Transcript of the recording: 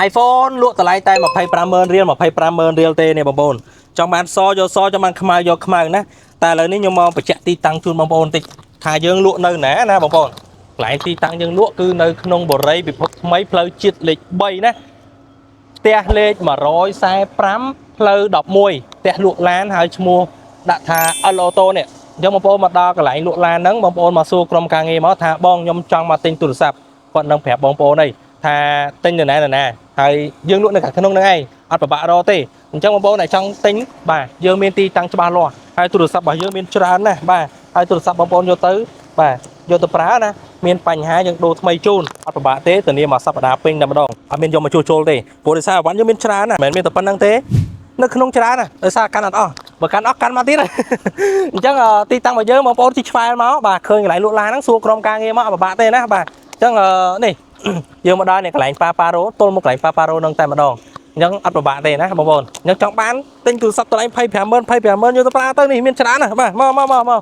iPhone លក់តម្លៃតែ250000រៀល250000រៀលទេនេះបងប្អូនចង់បានសយកសចង់បានខ្មៅយកខ្មៅណាតែឥឡូវនេះខ្ញុំមកបញ្ជាក់ទីតាំងជូនបងប្អូនបន្តិចថាយើងលក់នៅណាណាបងប្អូនកន្លែងទីតាំងយើងលក់គឺនៅក្នុងបរិយាពិភពថ្មីផ្លូវជាតិលេខ3ណាផ្ទះលេខ145ផ្លូវ11ផ្ទះលក់ឡានហើយឈ្មោះដាក់ថា Auto នេះអញ្ចឹងបងប្អូនមកដល់កន្លែងលក់ឡានហ្នឹងបងប្អូនមកសួរក្រុមការងារមកថាបងខ្ញុំចង់មកទិញទូរស័ព្ទគាត់នឹងប្រាប់បងប្អូនអីថាទិញនៅណាហើយយើងលក់នៅខាងក្នុងហ្នឹងឯងអត់ពិបាករកទេអញ្ចឹងបងប្អូនដែលចង់ទិញបាទយើងមានទីតាំងច្បាស់លាស់ហើយទូរស័ព្ទរបស់យើងមានច្រើនណាស់បាទហើយទូរស័ព្ទបងប្អូនយកទៅបាទយកទៅប្រើណាមានបញ្ហាយើងដូរថ្មីជូនអត់ពិបាកទេធានាមួយសប្តាហ៍ពេញតែម្ដងអត់មានយកមកជួសជុលទេព្រោះដោយសារអវ៉ាន់យើងមានច្រើនណាមិនមែនមានតែប៉ុណ្្នឹងទេនៅក្នុងច្រើនណាដោយសារកាន់អត់អស់បើកាន់អស់កាន់មកទៀតអញ្ចឹងទីតាំងរបស់យើងបងប្អូនទីឆ្វែលមកបាទឃើញកន្លែងលក់ឡានហ្នឹងសួរក្រុមការងារមកអត់ពិបាកទេណាបាទអញ្ចឹងនេះយើងមកដល់នេះកន្លែងប៉ារ៉ូទល់មកកន្លែងប៉ារ៉ូហ្នឹងតែម្ដងអញ្ចឹងអត់ពិបាកទេណាបងប្អូនអញ្ចឹងចង់បានទិញទូរស័ព្ទតម្លៃ25000យកទៅប្រើទៅនេះមានច្រើនណាបាទមក